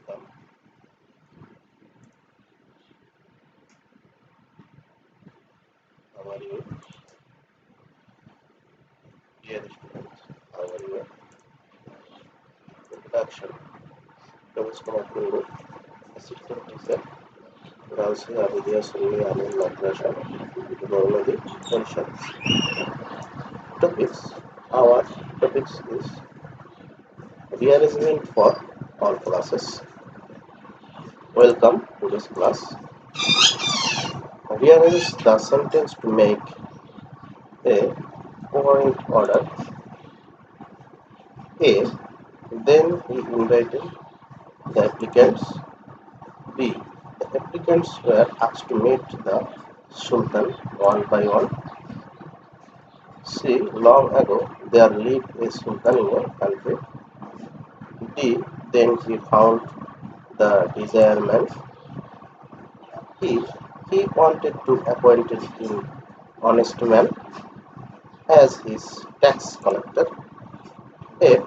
Welcome. How are you, dear students? How are you? Introduction. Namaskar. Assistant teacher. Rasi Abidya Suri Anil Madrasa. Technology Functions. Topics. Our topics is rearrangement for all classes. Welcome to this class. Rearrange the sentence to make a point order. A. Then he invited the applicants. B. The applicants were asked to meet the Sultan one by one. C. Long ago there lived a Sultan in a country. D. Then he found the desired man. E. He wanted to appoint him honest man as his tax collector. F.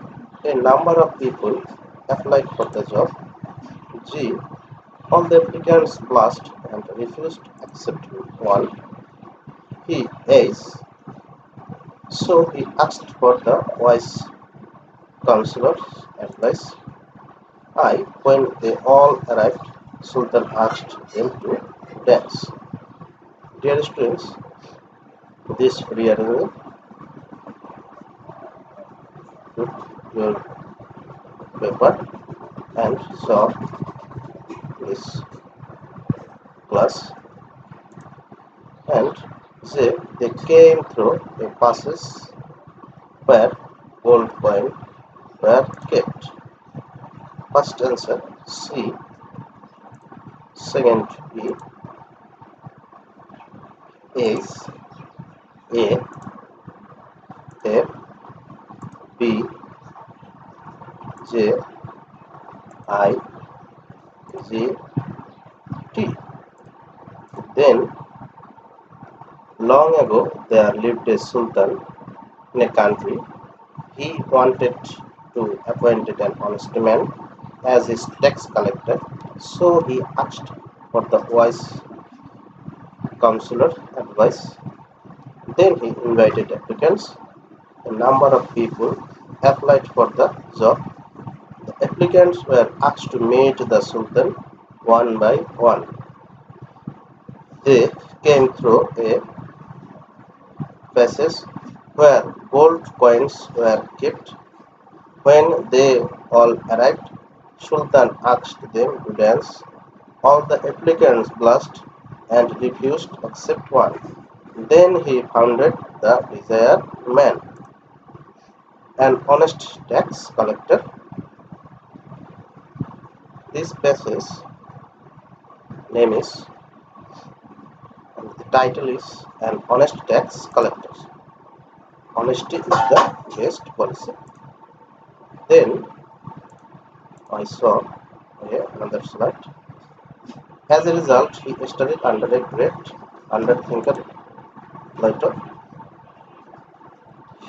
A number of people applied for the job. G. All the applicants blushed and refused except one. He is. So he asked for the wise counselor's advice. I, when they all arrived, Sultan asked them to dance. Dear students, this rearrangement put your paper and saw this class, and they came through a passes where gold coin were kept. First answer C, second B, is A, F, B, J, I, G, T. Then, long ago, there lived a sultan in a country. He wanted to appoint an honest man as his tax collector, so he asked for the wise counselor advice. Then he invited applicants. A number of people applied for the job. The applicants were asked to meet the sultan one by one. They came through a passage where gold coins were kept. When they all arrived, Sultan asked them to dance. All the applicants blushed and refused except one. Then he founded the desired man, an honest tax collector. This passage name is, and the title is, An Honest Tax Collector. Honesty is the best policy. Then I saw another slide. As a result, he studied under a great underthinker, Plato.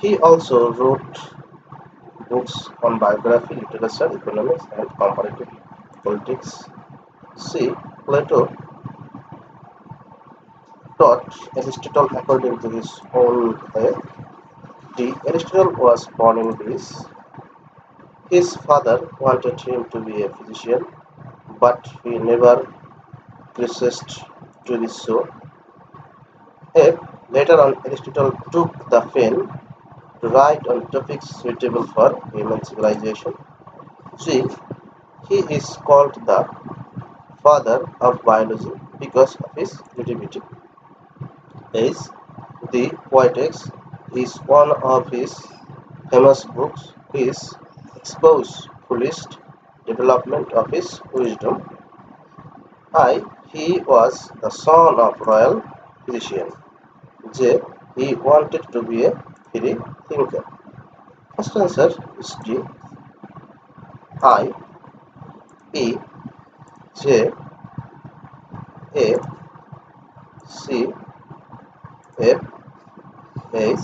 He also wrote books on biography, literature, economics, and comparative politics. See, Plato taught Aristotle according to his own way. D. Aristotle was born in Greece. His father wanted him to be a physician, but he never persisted to be so. F. Later on, Aristotle took the pen to write on topics suitable for human civilization. G. He is called the father of biology because of his creativity. H. The Poetics is one of his famous books. His expose fullest development of his wisdom. I. He was the son of royal physician. J. He wanted to be a free thinker. First answer is D. I. E. J. A. C. F. H.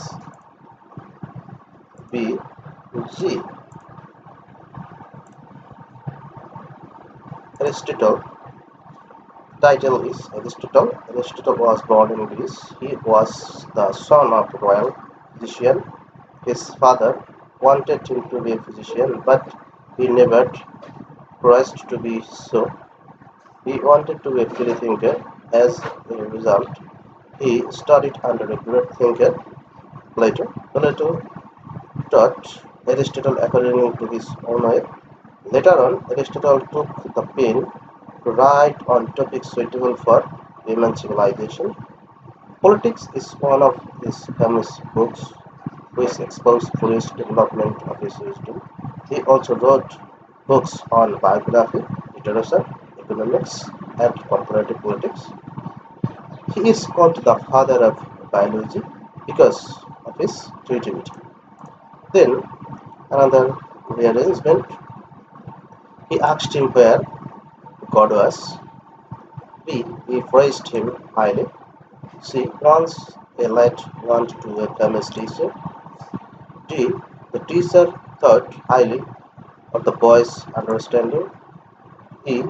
B. G. Aristotle. Title is Aristotle. Aristotle was born in Greece. He was the son of a royal physician. His father wanted him to be a physician, but he never pressed to be so. He wanted to be a free thinker. As a result, he studied under a great thinker, Plato. Plato taught Aristotle according to his own way. Later on, Aristotle took the pen to write on topics suitable for human civilization. Politics is one of his famous books, which exposed Fourier's development of his wisdom. He also wrote books on biography, literature, economics, and comparative politics. He is called the father of biology because of his creativity. Then another rearrangement. He asked him where God was. B. He praised him highly. C. Once a lad went to a famous teacher. D. The teacher thought highly of the boy's understanding. E.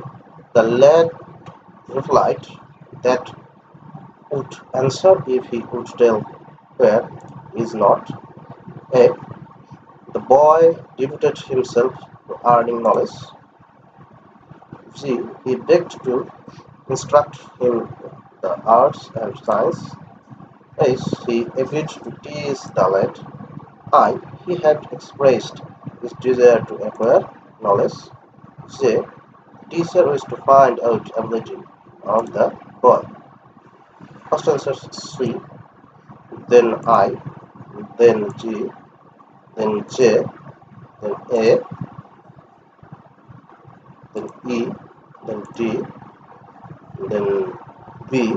The lad replied that would answer if he could tell where he is not. F. The boy devoted himself to earning knowledge. G. He begged to instruct him the arts and science. H. He agreed to teach the lad. I. He had expressed his desire to acquire knowledge. J. Teacher wished to find out ability of the boy. First answer C, then I, then G, then J, then A, then E, then D, then B,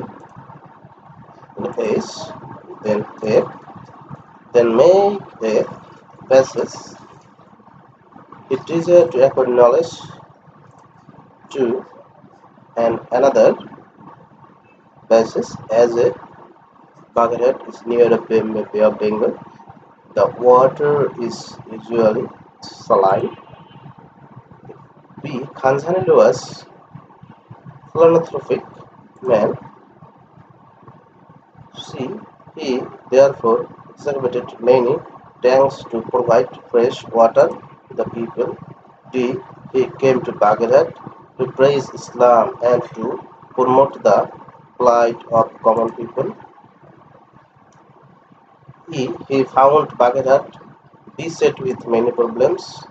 then H, then F, then make a basis. He desired to acquire knowledge to and another basis as a Baghdad is near the Bay of Bengal. The water is usually saline. B. Khanzanil was philanthropic man. C. He therefore excavated many tanks to provide fresh water to the people. D. He came to Baghdad to praise Islam and to promote the plight of common people. E. He found Baghdad beset with many problems.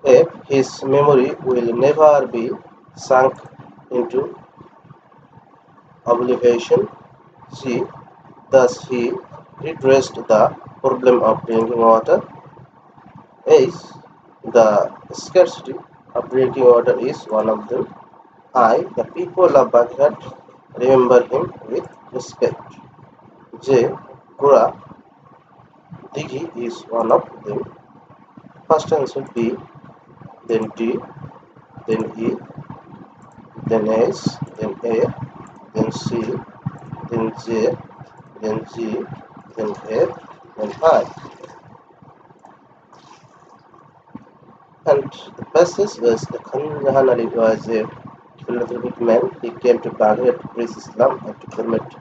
F. His memory will never be sunk into oblivion. G. Thus he redressed the problem of drinking water. H. The scarcity of drinking water is one of them. I. The people of Baghdad remember him with respect. J. Gura Dighi is one of them. First answer B, then D, then E, then S, then A, then C, then J, then G, then F, then I. And the passage was the Khan Ali was a philanthropic man. He came to Baghdad to preach Islam and to promote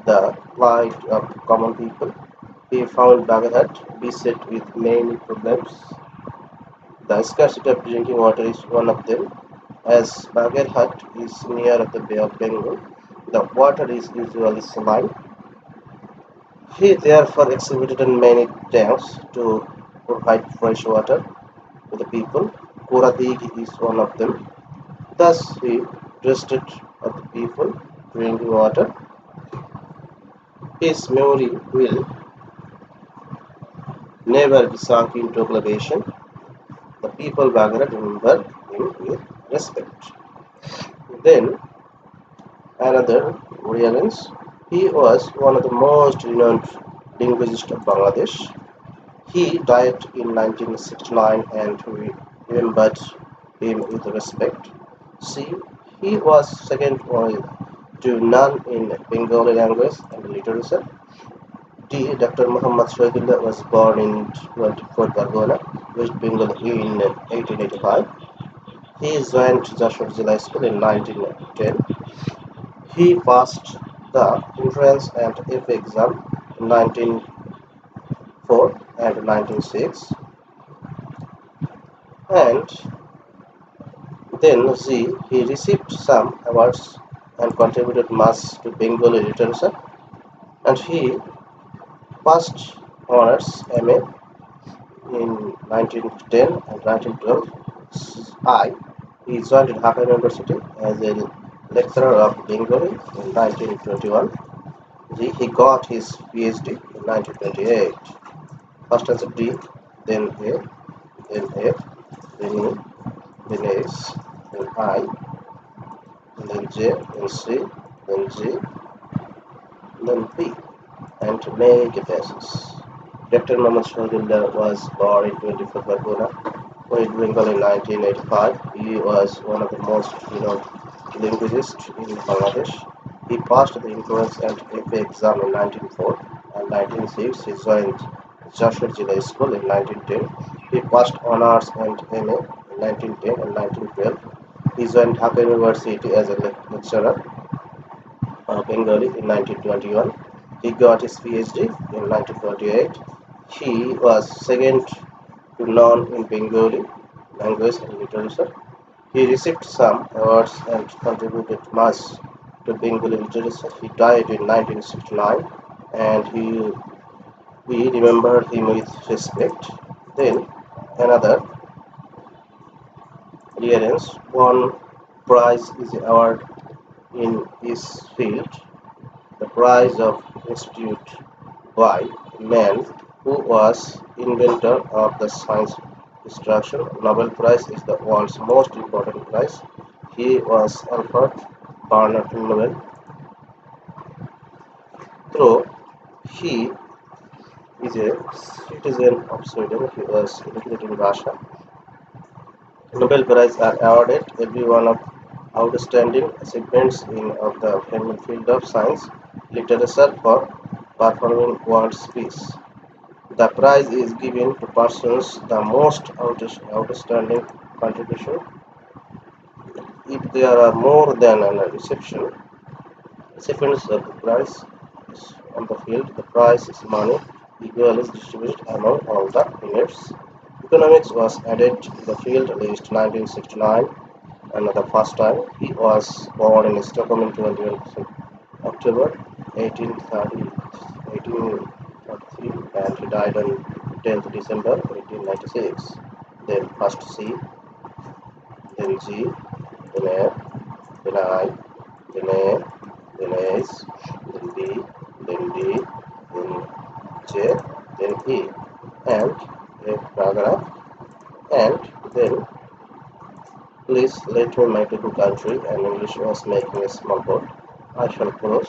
the plight of common people. He found Baghdad beset with many problems. The scarcity of drinking water is one of them. As Baghdad is near the Bay of Bengal, the water is usually saline. He therefore excavated many tanks to provide fresh water to the people. Kuradigi is one of them. Thus he trusted of the people drinking water. His memory will never be sunk into oblivion. The people Baghdad remember him with respect. Then another Rearrange. He was one of the most renowned linguists of Bangladesh. He died in 1969 and we remembered him with respect. C. He was second only to none in Bengali language and literature. D. Dr. Muhammad Shahidullah was born in 24 Bargona, West Bengal in 1885. He joined Joshua High School in 1910. He passed the entrance and F exam in 1904 and 1906, and then he received some awards and contributed much to Bengali literature, and he passed honors MA in 1910 and 1912. I He joined Dhaka University as a lecturer of Bengali in 1921. He got his PhD in 1928. First answer D, then A, then F, then E, then S, then I, and then J, then C, then G, then P, and make a basis. Dr. Muhammad Shahidullah was born in 24 Barguna, West Bengal in 1985. He was one of the most renowned linguists in Bangladesh. He passed the entrance and FA exam in 1904 and 1906. He joined Joshua High School in 1910. He passed honors and MA in 1910 and 1912. He joined Dhaka University as a lecturer Bengali in 1921. He got his PhD in 1928. He was second to none in Bengali language and literature. He received some awards and contributed much to Bengali literature. He died in 1969, and we remember him with respect. Then another Rearrange. One prize is award in his field. The prize of institute by a man who was inventor of the science destruction. Nobel Prize is the world's most important prize. He was Alfred Bernard Nobel. Though he is a citizen of Sweden, he was educated in Russia. Nobel Prize are awarded every one of outstanding achievements in of the field of science, literature for performing world peace. The prize is given to persons the most outstanding contribution. If there are more than a recipients of the prize on the field, the prize is money equally distributed among all the winners. Economics was added to the field list 1969, and the first time. He was born in Stockholm in 21 October 1833, and he died on 10th December 1896. Then first C, then G, then F, then I, then A, then S, then B, then D, then J, then E, and a paragraph, and then please let me my to country, and English was making a small boat. I shall cross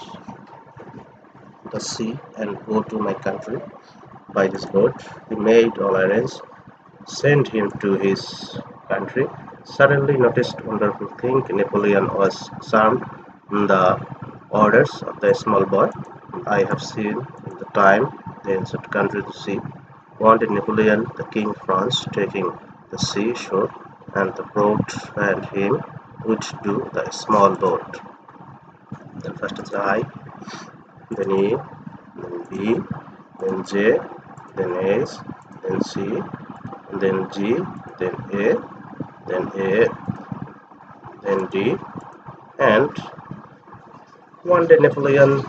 the sea and go to my country by this boat. He made all arrangements, sent him to his country. Suddenly noticed wonderful thing. Napoleon was charmed in the orders of the small boy. I have seen in the time the ancient country to see. Wanted Napoleon, the King of France, taking the sea shore, and the boat and him would do the small boat. Then first is I, then E, then B, then J, then S, then C, then G, then A, then D, and one day Napoleon,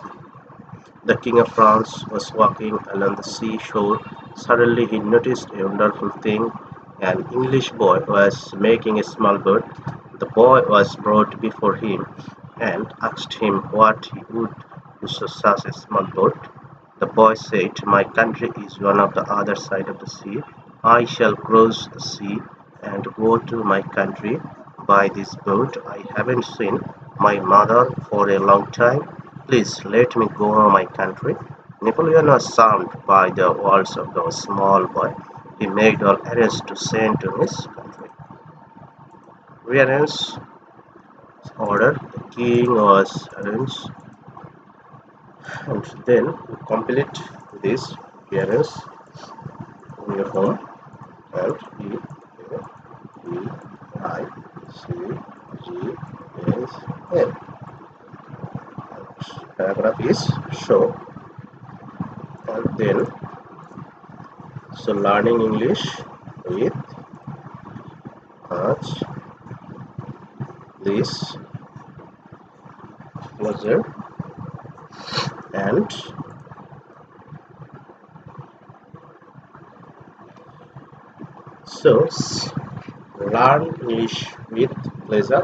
the King of France, was walking along the seashore. Suddenly he noticed a wonderful thing. An English boy was making a small boat. The boy was brought before him and asked him what he would do to such a small boat. The boy said, "My country is on the other side of the sea. I shall cross the sea and go to my country by this boat. I haven't seen my mother for a long time. Please let me go to my country." Napoleon was charmed by the words of the small boy. He made all arrangements to send to his country. Rearrange order. The king was arranged, and then you complete this rearrange in your home, and E, A, E, I, CGSL. Paragraph is show, and then so learning English with much this pleasure and so learn English with pleasure